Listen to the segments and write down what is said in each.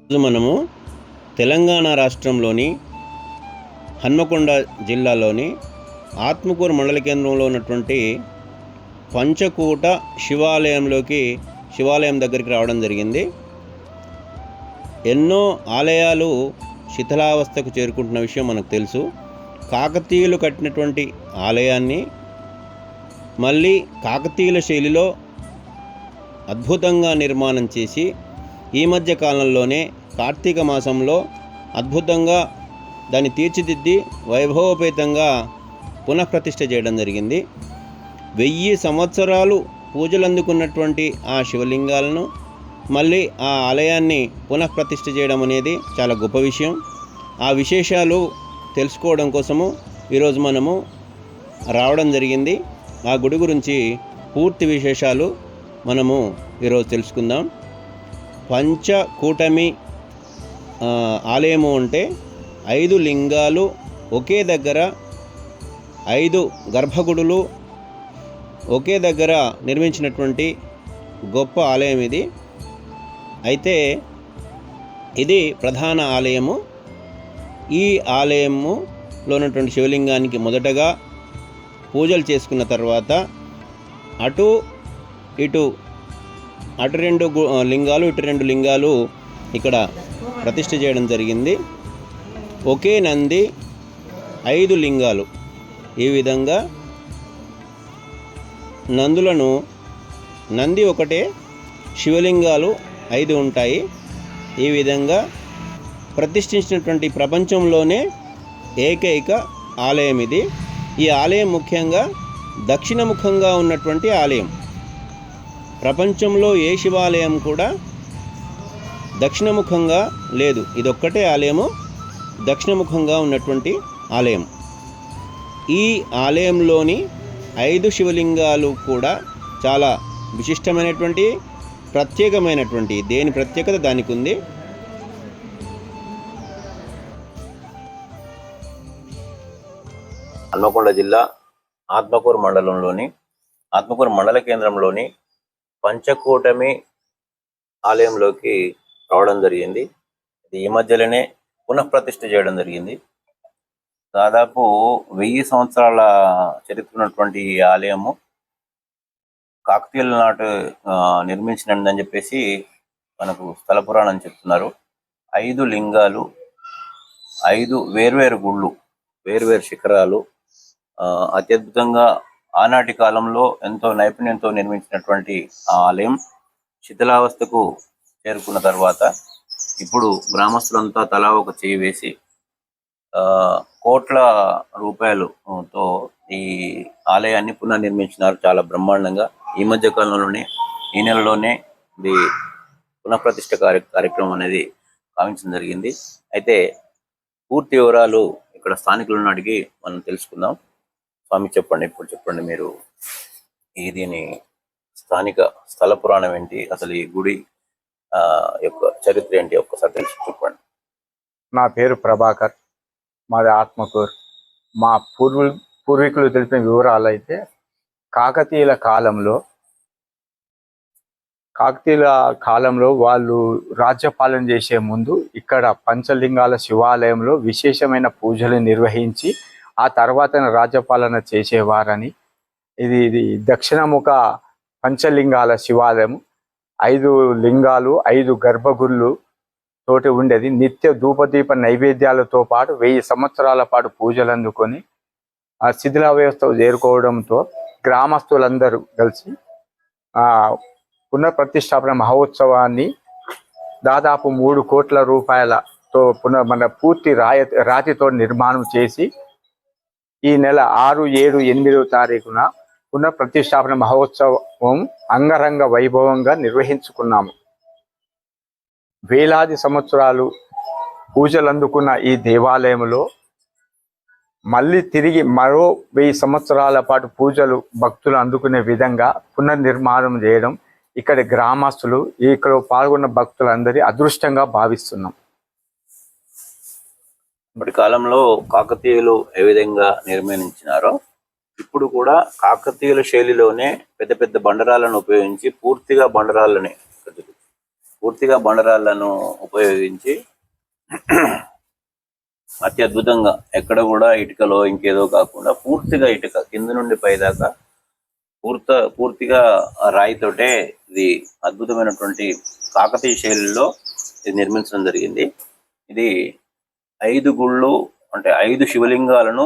ఈరోజు మనము తెలంగాణ రాష్ట్రంలోని హన్మకొండ జిల్లాలోని ఆత్మకూరు మండల కేంద్రంలో ఉన్నటువంటి పంచకూట శివాలయం దగ్గరికి రావడం జరిగింది. ఎన్నో ఆలయాలు శిథిలావస్థకు చేరుకుంటున్న విషయం మనకు తెలుసు. కాకతీయులు కట్టినటువంటి ఆలయాన్ని మళ్ళీ కాకతీయుల శైలిలో అద్భుతంగా నిర్మాణం చేసి ఈ మధ్య కాలంలోనే కార్తీక మాసంలో అద్భుతంగా దాన్ని తీర్చిదిద్ది వైభవోపేతంగా పునఃప్రతిష్ఠ చేయడం జరిగింది. 1000 సంవత్సరాలు పూజలు అందుకున్నటువంటి ఆ శివలింగాలను మళ్ళీ ఆ ఆలయాన్ని పునఃప్రతిష్ఠ చేయడం అనేది చాలా గొప్ప విషయం. ఆ విశేషాలు తెలుసుకోవడం కోసము ఈరోజు మనము రావడం జరిగింది. ఆ గుడి గురించి పూర్తి విశేషాలు మనము ఈరోజు తెలుసుకుందాం. పంచకూటమి ఆలయము అంటే 5 లింగాలు ఒకే దగ్గర, 5 గర్భగుడులు ఒకే దగ్గర నిర్మించినటువంటి గొప్ప ఆలయం ఇది. అయితే ఇది ప్రధాన ఆలయము. ఈ ఆలయములో ఉన్నటువంటి శివలింగానికి మొదటగా పూజలు చేసుకున్న తర్వాత అటు 2 లింగాలు, ఇటు 2 లింగాలు ఇక్కడ ప్రతిష్ఠ చేయడం జరిగింది. ఒకే నంది 5 లింగాలు. ఈ విధంగా నంది ఒకటే, శివలింగాలు 5 ఉంటాయి. ఈ విధంగా ప్రతిష్ఠించినటువంటి ప్రపంచంలోనే ఏకైక ఆలయం ఇది. ఈ ఆలయం ముఖ్యంగా దక్షిణముఖంగా ఉన్నటువంటి ఆలయం. ప్రపంచంలో ఏ శివాలయం కూడా దక్షిణముఖంగా లేదు. ఇదొక్కటే ఆలయము దక్షిణముఖంగా ఉన్నటువంటి ఆలయం. ఈ ఆలయంలోని 5 శివలింగాలు కూడా చాలా విశిష్టమైనటువంటి, ప్రత్యేకమైనటువంటి, దేని ప్రత్యేకత దానికి ఉంది. హన్మకొండ జిల్లా ఆత్మకూరు మండల కేంద్రంలోని పంచకూటమి ఆలయంలోకి రావడం జరిగింది. ఇది ఈ మధ్యలోనే పునఃప్రతిష్ఠ చేయడం జరిగింది. దాదాపు 1000 సంవత్సరాల చరిత్ర ఉన్నటువంటి ఈ ఆలయము కాకతీయుల నాటు నిర్మించినదని చెప్పేసి మనకు స్థల పురాణం చెప్తున్నారు. 5 లింగాలు, 5 వేర్వేరు గుళ్ళు, వేర్వేరు శిఖరాలు, అత్యద్భుతంగా ఆనాటి కాలంలో ఎంతో నైపుణ్యంతో నిర్మించినటువంటి ఆ ఆలయం శిథిలావస్థకు చేరుకున్న తర్వాత ఇప్పుడు గ్రామస్తులంతా తలా ఒక చేయి వేసి కోట్ల రూపాయలతో ఈ ఆలయాన్ని పునర్నిర్మించినారు చాలా బ్రహ్మాండంగా. ఈ మధ్య కాలంలోనే, ఈ నెలలోనే ఇది పునఃప్రతిష్ఠ కార్యక్రమం అనేది కావించడం జరిగింది. అయితే పూర్తి వివరాలు ఇక్కడ స్థానికులను అడిగి మనం తెలుసుకుందాం. స్వామి చెప్పండి, మీరు దీని స్థానిక స్థల పురాణం ఏంటి, అసలు ఈ గుడి యొక్క చరిత్ర ఏంటి, ఒక్కసారి తెలిసి చెప్పండి. నా పేరు ప్రభాకర్, మాది ఆత్మకూరు. మా పూర్వీకులు తెలిపిన వివరాలు అయితే కాకతీయుల కాలంలో వాళ్ళు రాజ్యపాలన చేసే ముందు ఇక్కడ పంచలింగాల శివాలయంలో విశేషమైన పూజలు నిర్వహించి ఆ తర్వాత రాజ్యపాలన చేసేవారని. ఇది దక్షిణముఖ పంచలింగాల శివాలయం. 5 లింగాలు, 5 గర్భగుళ్ళు తోటి ఉండేది. నిత్య ధూపదీప నైవేద్యాలతో పాటు 1000 సంవత్సరాల పాటు పూజలు అందుకొని ఆ శిథిలా వ్యవస్థ చేరుకోవడంతో గ్రామస్తులందరూ కలిసి పునఃప్రతిష్టాపన మహోత్సవాన్ని దాదాపు 3 కోట్ల రూపాయలతో పూర్తి రాతితో నిర్మాణం చేసి ఈ నెల 6, 7, 8వ తారీఖున పునఃప్రతిష్టాపన మహోత్సవం అంగరంగ వైభవంగా నిర్వహించుకున్నాము. వేలాది సంవత్సరాలు పూజలు అందుకున్న ఈ దేవాలయంలో మళ్ళీ తిరిగి మరో 1000 సంవత్సరాల పాటు పూజలు భక్తులు అందుకునే విధంగా పునర్నిర్మాణం చేయడం ఇక్కడి గ్రామస్తులు, ఇక్కడ పాల్గొన్న భక్తులందరి అదృష్టంగా భావిస్తున్నాం. ఇప్పటి కాలంలో కాకతీయులు ఏ విధంగా నిర్మించినారో ఇప్పుడు కూడా కాకతీయుల శైలిలోనే పెద్ద పెద్ద బండరాలను ఉపయోగించి పూర్తిగా బండరాలని పూర్తిగా బండరాళ్లను ఉపయోగించి అత్యద్భుతంగా ఎక్కడ కూడా ఇటుకలో ఇంకేదో కాకుండా పూర్తిగా ఇటుక కింద నుండి పైదాకా పూర్తిగా ఆ రాయితోటే ఇది అద్భుతమైనటువంటి కాకతీయ శైలిలో ఇది నిర్మించడం జరిగింది. ఇది 5 గుళ్ళు అంటే 5 శివలింగాలను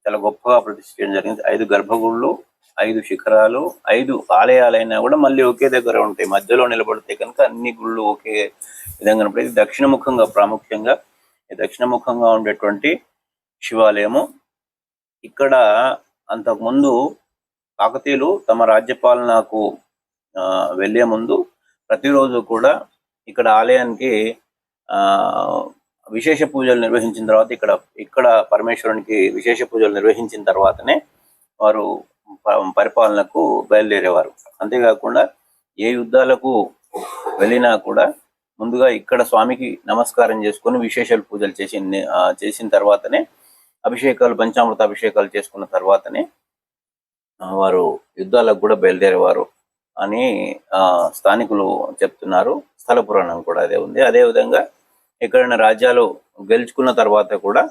చాలా గొప్పగా ప్రతిష్ఠ చేయడం జరిగింది. 5 గర్భగుళ్ళు, 5 శిఖరాలు, 5 ఆలయాలైనా కూడా మళ్ళీ ఒకే దగ్గర ఉంటాయి. మధ్యలో నిలబడితే కనుక అన్ని గుళ్ళు ఒకే విధంగా ఉంటుంది. ఇది దక్షిణముఖంగా ప్రాముఖ్యంగా దక్షిణముఖంగా ఉండేటువంటి శివాలయము. ఇక్కడ అంతకుముందు కాకతీయులు తమ రాజ్యపాలనకు వెళ్లే ముందు ప్రతిరోజు కూడా ఇక్కడ ఆలయానికి విశేష పూజలు నిర్వహించిన తర్వాత ఇక్కడ పరమేశ్వరునికి విశేష పూజలు నిర్వహించిన తర్వాతనే వారు పరిపాలనకు బయలుదేరేవారు. అంతేకాకుండా ఏ యుద్ధాలకు వెళ్ళినా కూడా ముందుగా ఇక్కడ స్వామికి నమస్కారం చేసుకొని విశేష పూజలు చేసిన తర్వాతనే పంచామృత అభిషేకాలు చేసుకున్న తర్వాతనే వారు యుద్ధాలకు కూడా బయలుదేరేవారు అని స్థానికులు చెప్తున్నారు. స్థల పురాణం కూడా అదే ఉంది. అదేవిధంగా ఎక్కడైనా రాజ్యాలు గెలుచుకున్న తర్వాత కూడా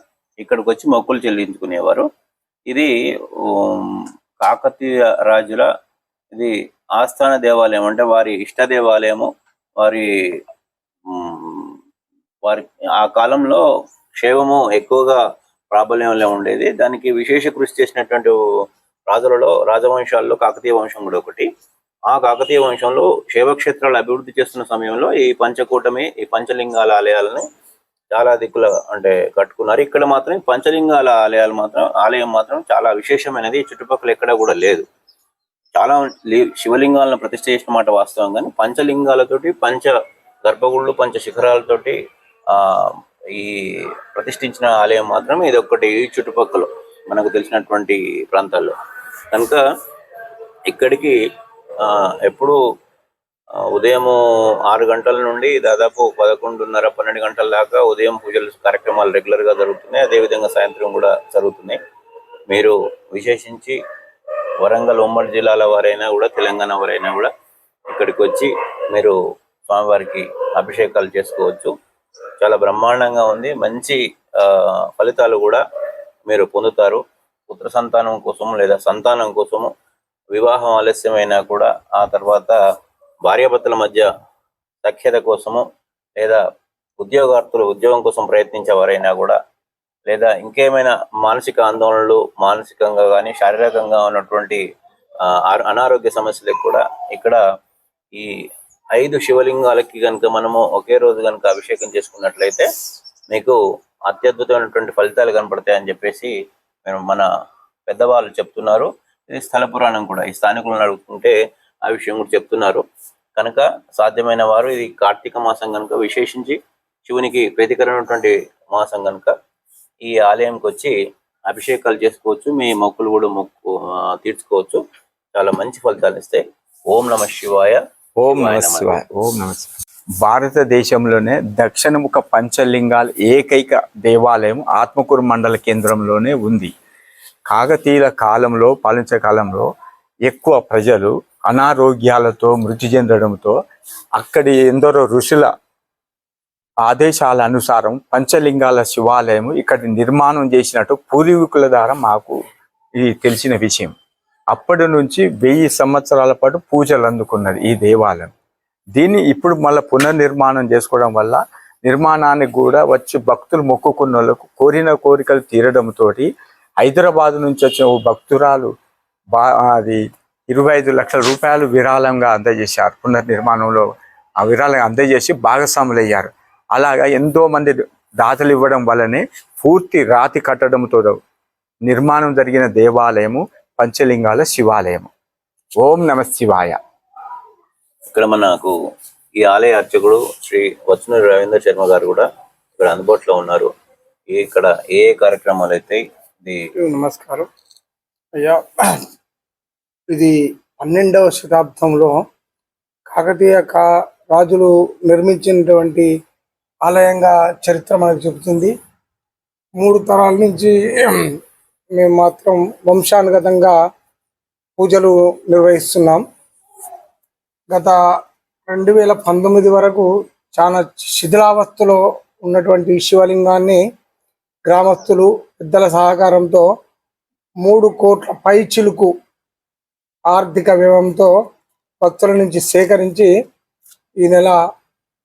ఇక్కడికి వచ్చి మొక్కులు చెల్లించుకునేవారు. ఇది కాకతీయ రాజుల ఇది ఆస్థాన దేవాలయం, అంటే వారి ఇష్ట దేవాలయము. వారి ఆ కాలంలో శైవము ఎక్కువగా ప్రాబల్యంలో ఉండేది. దానికి విశేష కృషి చేసినటువంటి రాజవంశాల్లో కాకతీయ వంశం కూడా ఒకటి. ఆ కాకతీయ వంశంలో శైవక్షేత్రాలు అభివృద్ధి చేస్తున్న సమయంలో ఈ పంచకూటమి, ఈ పంచలింగాల ఆలయాలను చాలా దిక్కుల అంటే కట్టుకున్నారు. ఇక్కడ మాత్రం పంచలింగాల ఆలయం మాత్రం చాలా విశేషమైనది. చుట్టుపక్కల ఎక్కడ కూడా లేదు. చాలా శివలింగాలను ప్రతిష్ఠ చేసిన మాట వాస్తవం, కానీ పంచలింగాలతోటి, పంచ గర్భగుళ్ళు, పంచ శిఖరాలతోటి ఈ ప్రతిష్ఠించిన ఆలయం మాత్రం ఇది ఒక్కటి ఈ చుట్టుపక్కల మనకు తెలిసినటువంటి ప్రాంతాల్లో. కనుక ఇక్కడికి ఎప్పుడు ఉదయం 6 గంటల నుండి దాదాపు 11:30, 12 గంటల దాకా ఉదయం పూజలు కార్యక్రమాలు రెగ్యులర్గా జరుగుతున్నాయి. అదేవిధంగా సాయంత్రం కూడా జరుగుతున్నాయి. మీరు విశేషించి వరంగల్ ఉమ్మడి జిల్లాల వారైనా కూడా, తెలంగాణ వారైనా కూడా ఇక్కడికి వచ్చి మీరు స్వామివారికి అభిషేకాలు చేసుకోవచ్చు. చాలా బ్రహ్మాండంగా ఉంది. మంచి ఫలితాలు కూడా మీరు పొందుతారు. పుత్ర సంతానం కోసము లేదా సంతానం కోసము, వివాహం ఆలస్యమైనా కూడా ఆ తర్వాత భార్యాభర్తల మధ్య సఖ్యత కోసము, లేదా ఉద్యోగార్థులు ఉద్యోగం కోసం ప్రయత్నించేవారైనా కూడా, లేదా ఇంకేమైనా మానసిక ఆందోళనలు, మానసికంగా కానీ శారీరకంగా ఉన్నటువంటి అనారోగ్య సమస్యలకు కూడా ఇక్కడ ఈ 5 శివలింగాలకి కనుక మనము ఒకే రోజు కనుక అభిషేకం చేసుకున్నట్లయితే మీకు అత్యద్భుతమైనటువంటి ఫలితాలు కనపడతాయని చెప్పేసి మన పెద్దవాళ్ళు చెప్తున్నారు. ఇది స్థల పురాణం కూడా. ఈ స్థానికులను అడుగుతుంటే ఆ విషయం కూడా చెప్తున్నారు. కనుక సాధ్యమైన వారు ఇది కార్తీక మాసం కనుక, విశేషించి శివునికి ప్రీతికరమైనటువంటి మాసం కనుక ఈ ఆలయంకి వచ్చి అభిషేకాలు చేసుకోవచ్చు. మీ మొక్కులు కూడా తీర్చుకోవచ్చు. చాలా మంచి ఫలితాలు ఇస్తాయి. ఓం నమ శివాయ. ఓం నమ శివాయ. ఓం నమ శివాయ. భారతదేశంలోనే దక్షిణముఖ పంచలింగాల ఏకైక దేవాలయం ఆత్మకూరు మండల కేంద్రంలోనే ఉంది. కాకతీయుల కాలంలో, పాలించే కాలంలో ఎక్కువ ప్రజలు అనారోగ్యాలతో మృతి చెందడంతో అక్కడి ఎందరో ఋషుల ఆదేశాల అనుసారం పంచలింగాల శివాలయం ఇక్కడ నిర్మాణం చేసినట్టు పూర్వీకుల ద్వారా మాకు ఇది తెలిసిన విషయం. అప్పటి నుంచి 1000 సంవత్సరాల పాటు పూజలు అందుకున్నది ఈ దేవాలయం. దీన్ని ఇప్పుడు మళ్ళీ పునర్నిర్మాణం చేసుకోవడం వల్ల నిర్మాణానికి కూడా వచ్చి భక్తులు మొక్కుకున్న వాళ్ళకు కోరిన కోరికలు తీరడంతో హైదరాబాద్ నుంచి వచ్చిన భక్తురాలు అది 25 లక్షల రూపాయలు విరాళంగా అందజేశారు. పునర్నిర్మాణంలో ఆ విరాళంగా అందజేసి భాగస్వాములయ్యారు. అలాగా ఎంతో మంది దాతలు ఇవ్వడం వల్లనే పూర్తి రాతి కట్టడంతో నిర్మాణం జరిగిన దేవాలయము పంచలింగాల శివాలయము. ఓం నమ శివాయ. ఇక్కడ మనకు ఈ ఆలయ అర్చకుడు శ్రీ వచ్నూరి రవీంద్ర శర్మ గారు కూడా ఇక్కడ అందుబాటులో ఉన్నారు. ఇక్కడ ఏ కార్యక్రమాలు అయితే నమస్కారం అయ్యా. ఇది 12వ శతాబ్దంలో కాకతీయ రాజులు నిర్మించినటువంటి ఆలయంగా చరిత్ర మనకు చెబుతుంది. 3 తరాల నుంచి మేము మాత్రం వంశానుగతంగా పూజలు నిర్వహిస్తున్నాం. గత 2019 వరకు చాలా శిథిలావస్థలో ఉన్నటువంటి శివలింగాన్ని గ్రామస్తులు పెద్దల సహకారంతో 3 కోట్ల పైచిలుకు ఆర్థిక వ్యయంతో భక్తుల నుంచి సేకరించి ఈ నెల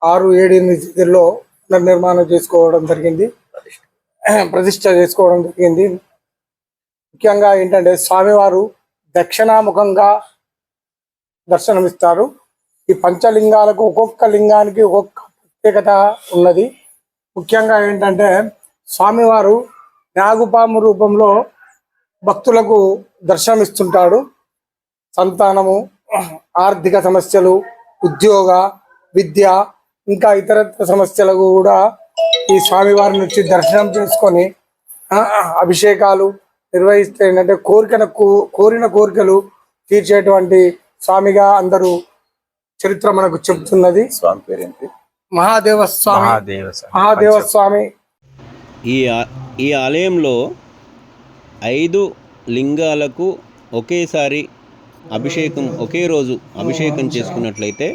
6, 7, 8 తేదీల్లో పునర్నిర్మాణం చేసుకోవడం జరిగింది, ప్రతిష్ట చేసుకోవడం జరిగింది. ముఖ్యంగా ఏంటంటే స్వామివారు దక్షిణాముఖంగా దర్శనమిస్తారు. ఈ పంచలింగాలకు ఒక్కొక్క లింగానికి ఒక్కొక్క ప్రత్యేకత ఉన్నది. ముఖ్యంగా ఏంటంటే స్వామివారు నాగుపాము రూపంలో భక్తులకు దర్శనమిస్తుంటాడు. సంతానము, ఆర్థిక సమస్యలు, ఉద్యోగ, విద్య, ఇంకా ఇతర సమస్యలకు కూడా ఈ స్వామివారి నుంచి దర్శనం చేసుకొని అభిషేకాలు నిర్వహిస్తే ఏంటంటే కోరిన కోరికలు తీర్చేటువంటి స్వామిగా అందరూ చరిత్ర మనకు చెబుతున్నది. స్వామి పేరేంటి? మహాదేవ స్వామి. ఈ ఆలయంలో 5 లింగాలకు ఒకేసారి అభిషేకం, ఒకే రోజు అభిషేకం చేసుకున్నట్లయితే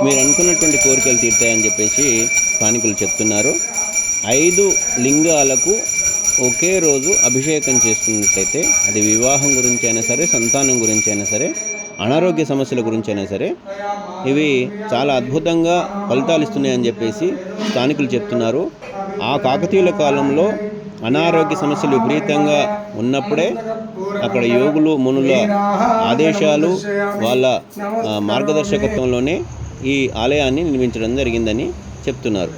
మీరు అనుకున్నటువంటి కోరికలు తీరుతాయని చెప్పేసి స్థానికులు చెప్తున్నారు. 5 లింగాలకు ఒకే రోజు అభిషేకం చేసుకున్నట్లయితే అది వివాహం గురించి అయినా సరే, సంతానం గురించి అయినా సరే, అనారోగ్య సమస్యల గురించి అయినా సరే ఇవి చాలా అద్భుతంగా ఫలితాలు ఇస్తున్నాయని చెప్పేసి స్థానికులు చెప్తున్నారు. ఆ కాకతీయుల కాలంలో అనారోగ్య సమస్యలు విపరీతంగా ఉన్నప్పుడే అక్కడ యోగులు, మునుల ఆదేశాలు, వాళ్ళ మార్గదర్శకత్వంలోనే ఈ ఆలయాన్ని నిర్మించడం జరిగిందని చెప్తున్నారు.